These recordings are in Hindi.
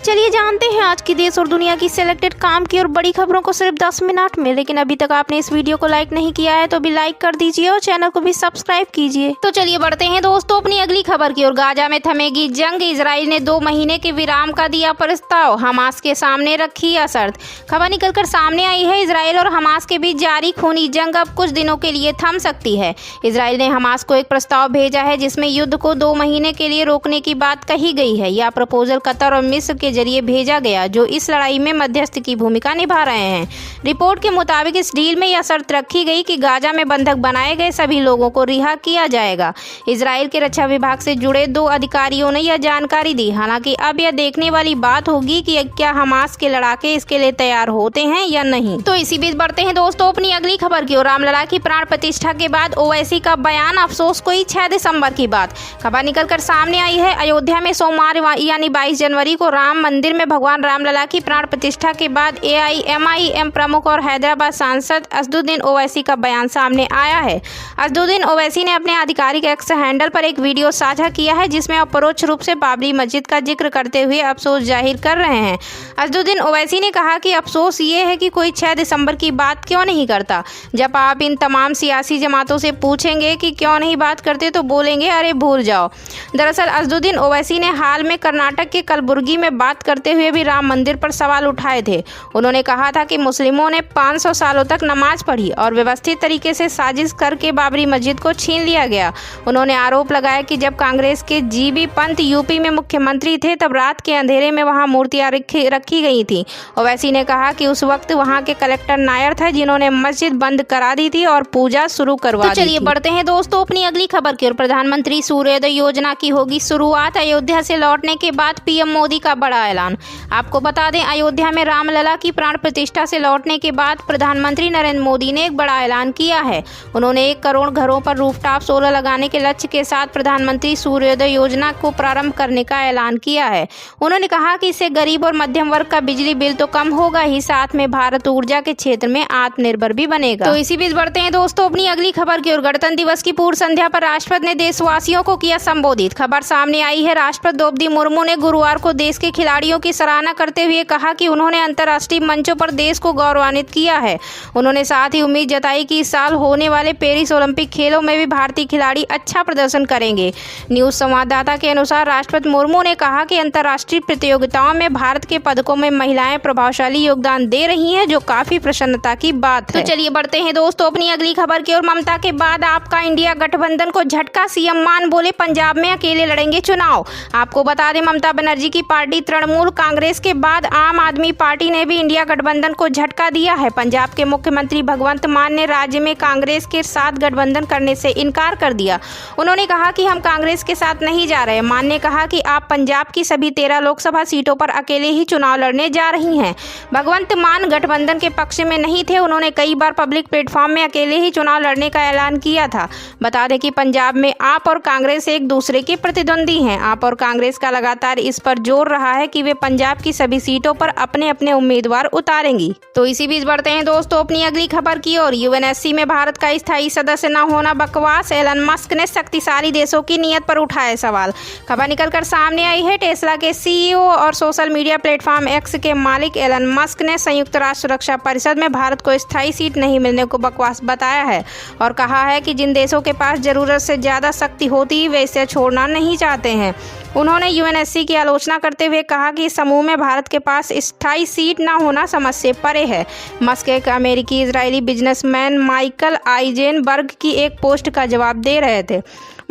चलिए जानते हैं आज की देश और दुनिया की सिलेक्टेड काम की और बड़ी खबरों को सिर्फ 10 मिनट में। लेकिन अभी तक आपने इस वीडियो को लाइक नहीं किया है तो भी लाइक कर दीजिए और चैनल को भी सब्सक्राइब कीजिए। तो चलिए बढ़ते हैं दोस्तों अपनी अगली खबर की ओर। गाजा में थमेगी जंग, इजराइल ने 2 महीने के विराम का दिया प्रस्ताव, हमास के सामने रखी यह शर्त। खबर निकलकर सामने आई है, इजराइल और हमास के बीच जारी खूनी जंग अब कुछ दिनों के लिए थम सकती है। इजराइल ने हमास को एक प्रस्ताव भेजा है जिसमें युद्ध को 2 महीने के लिए रोकने की बात कही गई है। यह प्रपोजल कतर और मिस्र के जरिए भेजा गया जो इस लड़ाई में मध्यस्थ की भूमिका निभा रहे हैं। रिपोर्ट के मुताबिक इस डील में यह शर्त रखी गई कि गाजा में बंधक बनाए गए सभी लोगों को रिहा किया जाएगा। इजराइल के रक्षा विभाग से जुड़े 2 अधिकारियों ने यह जानकारी दी। हालांकि अब यह देखने वाली बात होगी कि क्या हमास के लड़ाके इसके लिए तैयार होते हैं या नहीं। तो इसी बीच बढ़ते हैं दोस्तों अपनी अगली खबर की ओर। रामलला की प्राण प्रतिष्ठा के बाद ओवैसी का बयान, अफसोस कोई 6 दिसंबर की बात। खबर निकलकर सामने आई है, अयोध्या में सोमवार यानी 22 जनवरी को राम मंदिर में भगवान रामलला की प्राण प्रतिष्ठा के बाद AIMIM प्रमुख और हैदराबाद सांसद असदुद्दीन ओवैसी का बयान सामने आया है। असदुद्दीन ओवैसी ने अपने आधिकारिक एक्स हैंडल पर एक वीडियो साझा किया है जिसमें अपरोक्ष रूप से बाबरी मस्जिद का जिक्र करते हुए अफसोस जाहिर कर रहे हैं। असदुद्दीन ओवैसी ने कहा कि अफसोस ये है कि कोई 6 दिसंबर की बात क्यों नहीं करता। जब आप इन तमाम सियासी जमातों से पूछेंगे कि क्यों नहीं बात करते तो बोलेंगे अरे भूल जाओ। दरअसल असदुद्दीन ओवैसी ने हाल में कर्नाटक के कलबुर्गी में बात करते हुए भी राम मंदिर पर सवाल उठाए थे। उन्होंने कहा था कि मुस्लिमों ने 500 सालों तक नमाज पढ़ी और व्यवस्थित तरीके से साजिश करके बाबरी मस्जिद को छीन लिया गया। उन्होंने आरोप लगाया कि जब कांग्रेस के GB पंत यूपी में मुख्यमंत्री थे तब रात के अंधेरे में वहां मूर्तियां रखी गई थी। ओवैसी ने कहा कि उस वक्त वहां के कलेक्टर नायर थे जिन्होंने मस्जिद बंद करा दी थी और पूजा शुरू करवा दी थी। चलिए बढ़ते हैं दोस्तों अपनी अगली खबर की ओर। प्रधानमंत्री सूर्योदय योजना की होगी शुरुआत, अयोध्या से लौटने के बाद PM मोदी का बड़ा ऐलान। आपको बता दें, अयोध्या में रामलला की प्राण प्रतिष्ठा से लौटने के बाद प्रधानमंत्री नरेंद्र मोदी ने एक बड़ा ऐलान किया है। उन्होंने 1 करोड़ घरों पर रूफटॉप सोलर लगाने के लक्ष्य के साथ प्रधानमंत्री सूर्योदय योजना को प्रारंभ करने का ऐलान किया है। उन्होंने कहा कि इससे गरीब और मध्यम वर्ग का बिजली बिल तो कम होगा ही, साथ में भारत ऊर्जा के क्षेत्र में आत्मनिर्भर भी बनेगा। तो इसी बीच बढ़ते हैं दोस्तों अपनी अगली खबर की ओर। गणतंत्र दिवस की पूर्व संध्या पर राष्ट्रपति ने देशवासियों को किया संबोधित। खबर सामने आई है, राष्ट्रपति द्रौपदी मुर्मू ने गुरुवार को देश के खिलाड़ियों की सराहना करते हुए कहा कि उन्होंने अंतर्राष्ट्रीय मंचों पर देश को गौरवान्वित किया है। उन्होंने साथ ही उम्मीद जताई कि इस साल होने वाले पेरिस ओलंपिक खेलों में भी भारतीय खिलाड़ी अच्छा प्रदर्शन करेंगे। न्यूज संवाददाता के अनुसार राष्ट्रपति मुर्मू ने कहा कि अंतर्राष्ट्रीय प्रतियोगिताओं में भारत के पदकों में महिलाएं प्रभावशाली योगदान दे रही हैं, जो काफी प्रसन्नता की बात है। तो चलिए बढ़ते हैं दोस्तों अपनी अगली खबर की ओर। ममता के बाद आपका इंडिया गठबंधन को झटका, CM मान बोले पंजाब में अकेले लड़ेंगे चुनाव। आपको बता दें, ममता बनर्जी की पार्टी तृणमूल कांग्रेस के बाद आम आदमी पार्टी ने भी इंडिया गठबंधन को झटका दिया है। पंजाब के मुख्यमंत्री भगवंत मान ने राज्य में कांग्रेस के साथ गठबंधन करने से इनकार कर दिया। उन्होंने कहा कि हम कांग्रेस के साथ नहीं जा रहे। मान ने कहा कि आप पंजाब की सभी 13 लोकसभा सीटों पर अकेले ही चुनाव लड़ने जा रही हैं। भगवंत मान गठबंधन के पक्ष में नहीं थे। उन्होंने कई बार पब्लिक प्लेटफॉर्म में अकेले ही चुनाव लड़ने का ऐलान किया था। बता दें कि पंजाब में आप और कांग्रेस एक दूसरे के प्रतिद्वंदी हैं। आप और कांग्रेस का लगातार इस पर जोर रहा है कि वे पंजाब की सभी सीटों पर अपने अपने उम्मीदवार उतारेंगी। तो इसी बीच बढ़ते हैं दोस्तों अपनी अगली खबर की ओर। UNSC में भारत का स्थायी सदस्य न होना बकवास, एलन मस्क ने शक्तिशाली देशों की नीयत पर उठाए सवाल। खबर निकलकर सामने आई है, टेस्ला के CEO और सोशल मीडिया प्लेटफॉर्म X के मालिक एलन मस्क ने संयुक्त राष्ट्र सुरक्षा परिषद में भारत को स्थायी सीट नहीं मिलने को बकवास बताया है और कहा है कि जिन देशों के पास जरूरत से ज्यादा शक्ति होती वे इसे छोड़ना नहीं चाहते हैं। उन्होंने UNSC की आलोचना करते हुए कहा कि इस समूह में भारत के पास स्थायी सीट न होना समझ से परे है। मस्क एक अमेरिकी इजरायली बिजनेसमैन माइकल आइजेनबर्ग की एक पोस्ट का जवाब दे रहे थे।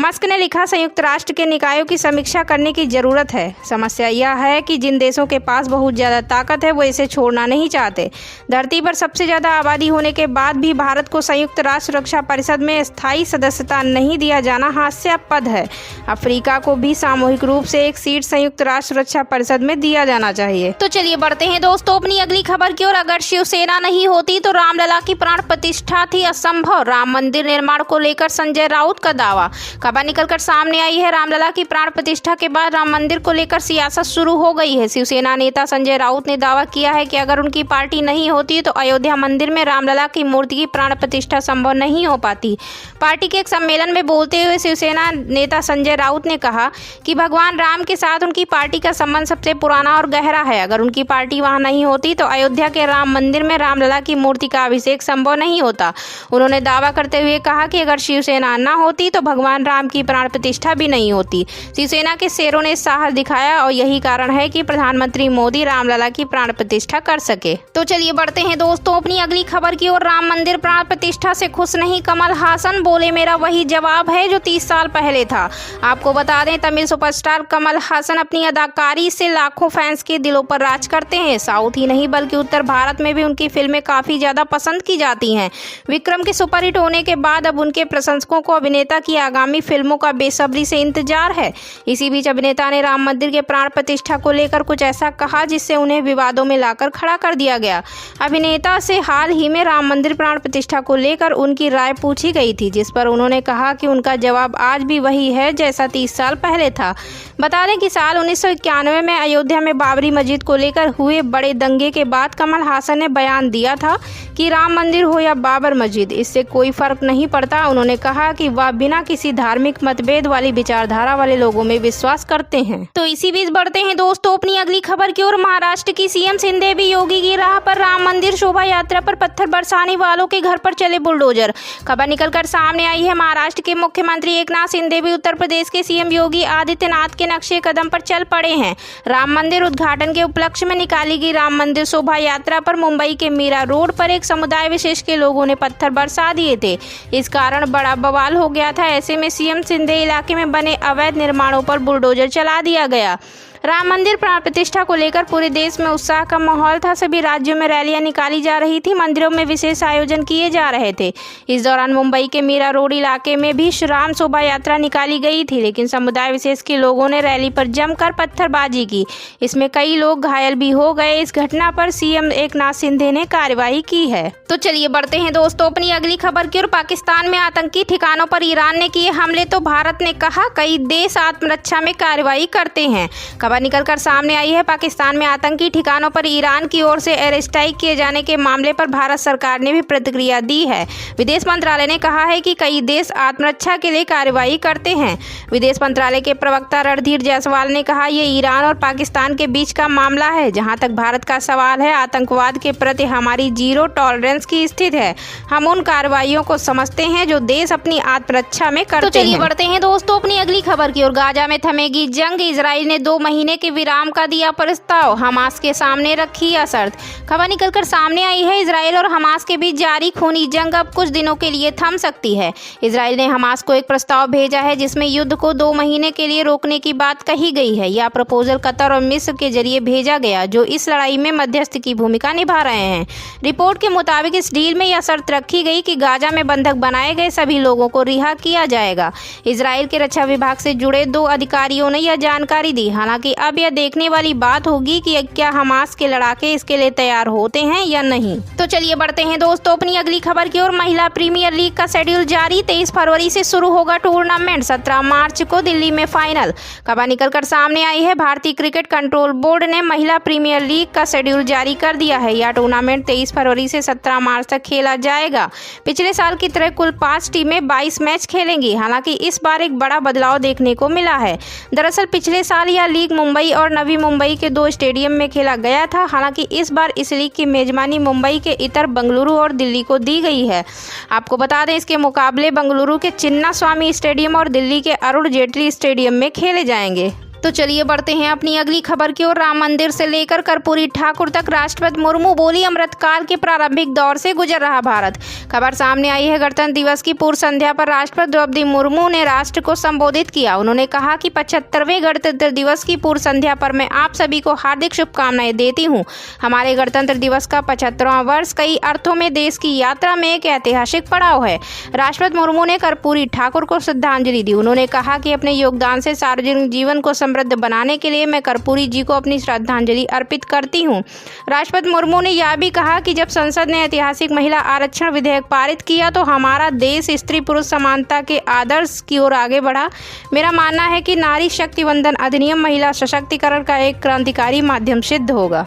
मस्क ने लिखा, संयुक्त राष्ट्र के निकायों की समीक्षा करने की जरूरत है। समस्या यह है कि जिन देशों के पास बहुत ज्यादा ताकत है वो इसे छोड़ना नहीं चाहते। धरती पर सबसे ज्यादा आबादी होने के बाद भी भारत को संयुक्त राष्ट्र सुरक्षा परिषद में स्थायी सदस्यता नहीं दिया जाना हास्यास्पद है। अफ्रीका को भी सामूहिक रूप से एक सीट संयुक्त राष्ट्र सुरक्षा परिषद में दिया जाना चाहिए। तो चलिए बढ़ते हैं दोस्तों अपनी अगली खबर की ओर। अगर शिवसेना नहीं होती तो रामलला की प्राण प्रतिष्ठा थी असंभव, राम मंदिर निर्माण को लेकर संजय राउत का दावा। खबर निकलकर सामने आई है, रामलला की प्राण प्रतिष्ठा के बाद राम मंदिर को लेकर सियासत शुरू हो गई है। शिवसेना नेता संजय राउत ने दावा किया है कि अगर उनकी पार्टी नहीं होती तो अयोध्या मंदिर में रामलला की मूर्ति की प्राण प्रतिष्ठा संभव नहीं हो पाती। पार्टी के एक सम्मेलन में बोलते हुए शिवसेना नेता संजय राउत ने कहा कि भगवान राम के साथ उनकी पार्टी का संबंध सबसे पुराना और गहरा है। अगर उनकी पार्टी वहां नहीं होती तो अयोध्या के राम मंदिर में रामलला की मूर्ति का अभिषेक संभव नहीं होता। उन्होंने दावा करते हुए कहा कि अगर शिवसेना न होती तो भगवान राम की प्राण प्रतिष्ठा भी नहीं होती। शिवसेना के शेरों ने साहस दिखाया और यही कारण है कि प्रधानमंत्री मोदी रामलला की प्राण प्रतिष्ठा कर सके। तो चलिए बढ़ते हैं दोस्तों अपनी अगली खबर की ओर। राम मंदिर प्राण प्रतिष्ठा से खुश नहीं कमल हासन, बोले मेरा वही जवाब है जो 30 साल पहले था। आपको बता दें, तमिल सुपरस्टार कमल हासन अपनी अदाकारी से लाखों फैंस के दिलों पर राज करते हैं। साउथ ही नहीं बल्कि उत्तर भारत में भी उनकी फिल्में काफी ज्यादा पसंद की जाती हैं। विक्रम के सुपरहिट होने के बाद अब उनके प्रशंसकों को अभिनेता की आगामी फिल्मों का बेसब्री से इंतजार है। इसी बीच अभिनेता ने राम मंदिर के प्राण प्रतिष्ठा को लेकर कुछ ऐसा कहा जिससे उन्हें विवादों में लाकर खड़ा कर दिया गया। अभिनेता से हाल ही में राम मंदिर प्राण प्रतिष्ठा को लेकर उनकी राय पूछी गई थी, जिस पर उन्होंने कहा कि उनका जवाब आज भी वही है जैसा 30 साल पहले था। बता दें कि साल 1991 में अयोध्या में बाबरी मस्जिद को लेकर हुए बड़े दंगे के बाद कमल हासन ने बयान दिया था कि राम मंदिर हो या बाबर मस्जिद, इससे कोई फर्क नहीं पड़ता। उन्होंने कहा कि वह बिना किसी धार्मिक मतभेद वाली विचारधारा वाले लोगों में विश्वास करते हैं। तो इसी बीच बढ़ते हैं दोस्तों अपनी अगली खबर की ओर। महाराष्ट्र की सीएम शिंदे भी योगी की राह पर राम मंदिर शोभा यात्रा पर पत्थर बरसाने वालों के घर पर चले बुलडोजर। खबर निकलकर सामने आई है, महाराष्ट्र के मुख्यमंत्री एकनाथ शिंदे भी उत्तर प्रदेश के सीएम योगी आदित्यनाथ के नक्शे कदम पर चल पड़े हैं। राम मंदिर उद्घाटन के उपलक्ष्य में निकाली गई राम मंदिर शोभा यात्रा पर मुंबई के मीरा रोड पर एक समुदाय विशेष के लोगों ने पत्थर बरसा दिए थे। इस कारण बड़ा बवाल हो गया था। ऐसे में सीएम शिंदे इलाके में बने अवैध निर्माणों पर बुलडोजर चला दिया गया। राम मंदिर प्राण प्रतिष्ठा को लेकर पूरे देश में उत्साह का माहौल था। सभी राज्यों में रैलियां निकाली जा रही थी, मंदिरों में विशेष आयोजन किए जा रहे थे। इस दौरान मुंबई के मीरा रोड इलाके में भी राम शोभा यात्रा निकाली गई थी, लेकिन समुदाय विशेष के लोगों ने रैली पर जमकर पत्थरबाजी की। इसमें कई लोग घायल भी हो गए। इस घटना पर सीएम एकनाथ शिंदे ने कार्रवाई की है। तो चलिए बढ़ते हैं दोस्तों अपनी अगली खबर की ओर। पाकिस्तान में आतंकी ठिकानों पर ईरान ने किए हमले तो भारत ने कहा कई देश आत्मरक्षा में कार्रवाई करते हैं। खबर निकलकर सामने आई है, पाकिस्तान में आतंकी ठिकानों पर ईरान की ओर से एयर स्ट्राइक किए जाने के मामले पर भारत सरकार ने भी प्रतिक्रिया दी है। विदेश मंत्रालय ने कहा है कि कई देश आत्मरक्षा के लिए कार्रवाई करते हैं। विदेश मंत्रालय के प्रवक्ता रणधीर जायसवाल ने कहा, ये ईरान और पाकिस्तान के बीच का मामला है। जहां तक भारत का सवाल है, आतंकवाद के प्रति हमारी जीरो टॉलरेंस की स्थिति है। हम उन कार्रवाइयों को समझते हैं जो देश अपनी आत्मरक्षा में करते हैं। तो चलिए बढ़ते हैं दोस्तों अपनी अगली खबर की ओर। गाजा में थमेगी जंग, इजराइल ने 2 महीने के विराम का दिया प्रस्ताव, हमास के सामने रखी यह शर्त। खबर निकलकर सामने आई है, इजराइल और हमास के बीच जारी खूनी जंग अब कुछ दिनों के लिए थम सकती है। इजराइल ने हमास को एक प्रस्ताव भेजा है जिसमें युद्ध को 2 महीने के लिए रोकने की बात कही गई है। यह प्रपोजल कतर और मिस्र के जरिए भेजा गया, जो इस लड़ाई में मध्यस्थ की भूमिका निभा रहे हैं। रिपोर्ट के मुताबिक इस डील में यह शर्त रखी गई कि गाजा में बंधक बनाए गए सभी लोगों को रिहा किया जाएगा। इजराइल के रक्षा विभाग से जुड़े 2 अधिकारियों ने यह जानकारी दी। हालांकि अब यह देखने वाली बात होगी कि क्या हमास के लड़ाके इसके लिए तैयार होते हैं या नहीं। तो चलिए बढ़ते हैं दोस्तों अपनी अगली खबर की ओर। महिला प्रीमियर लीग का शेड्यूल जारी, 23 फरवरी से शुरू होगा टूर्नामेंट, 17 मार्च को दिल्ली में फाइनल। खबर निकलकर सामने आई है, भारतीय क्रिकेट कंट्रोल बोर्ड ने महिला प्रीमियर लीग का शेड्यूल जारी कर दिया है। यह टूर्नामेंट 23 फरवरी से 17 मार्च तक खेला जाएगा। पिछले साल की तरह कुल 5 टीमें 22 मैच खेलेंगी। हालांकि इस बार एक बड़ा बदलाव देखने को मिला है। दरअसल पिछले साल यह लीग मुंबई और नवी मुंबई के 2 स्टेडियम में खेला गया था। हालांकि इस बार इस लीग की मेजबानी मुंबई के इतर बेंगलुरु और दिल्ली को दी गई है। आपको बता दें, इसके मुकाबले बेंगलुरु के चिन्ना स्वामी स्टेडियम और दिल्ली के अरुण जेटली स्टेडियम में खेले जाएंगे। तो चलिए बढ़ते हैं अपनी अगली खबर की ओर। राम मंदिर से लेकर कर्पूरी ठाकुर तक राष्ट्रपति मुर्मू बोली, अमृतकाल के प्रारंभिक दौर से गुजर रहा भारत। खबर सामने आई है, गणतंत्र दिवस की पूर्व संध्या पर राष्ट्रपति द्रौपदी मुर्मू ने राष्ट्र को संबोधित किया। उन्होंने कहा कि 75वें गणतंत्र दिवस की पूर्व संध्या पर मैं आप सभी को हार्दिक शुभकामनाएं देती हूँ। हमारे गणतंत्र दिवस का 75वां वर्ष कई अर्थों में देश की यात्रा में एक ऐतिहासिक पड़ाव है। राष्ट्रपति मुर्मू ने कर्पूरी ठाकुर को श्रद्धांजलि दी। उन्होंने कहा कि अपने योगदान से सार्वजनिक जीवन को समृद्ध बनाने के लिए मैं कर्पूरी जी को अपनी श्रद्धांजलि अर्पित करती हूँ। राष्ट्रपति मुर्मू ने यह भी कहा कि जब संसद ने ऐतिहासिक महिला आरक्षण विधेयक पारित किया तो हमारा देश स्त्री पुरुष समानता के आदर्श की ओर आगे बढ़ा। मेरा मानना है कि नारी शक्ति वंदन अधिनियम महिला सशक्तिकरण का एक क्रांतिकारी माध्यम सिद्ध होगा।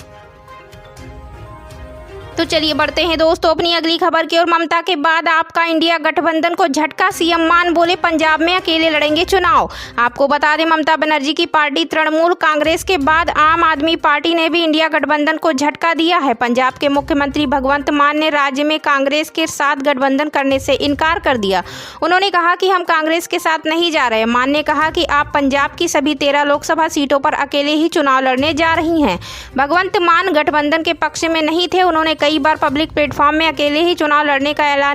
तो चलिए बढ़ते हैं दोस्तों अपनी अगली खबर की ओर। ममता के बाद आपका इंडिया गठबंधन को झटका, सीएम मान बोले पंजाब में अकेले लड़ेंगे चुनाव। आपको बता दें ममता बनर्जी की पार्टी तृणमूल कांग्रेस के बाद आम आदमी पार्टी ने भी इंडिया गठबंधन को झटका दिया है। पंजाब के मुख्यमंत्री भगवंत मान ने राज्य में कांग्रेस के साथ गठबंधन करने से इनकार कर दिया। उन्होंने कहा कि हम कांग्रेस के साथ नहीं जा रहे। मान ने कहा कि आप पंजाब की सभी 13 लोकसभा सीटों पर अकेले ही चुनाव लड़ने जा रही हैं। भगवंत मान गठबंधन के पक्ष में नहीं थे। उन्होंने कई बार पब्लिक प्लेटफॉर्म में अकेले ही चुनाव लड़ने का ऐलान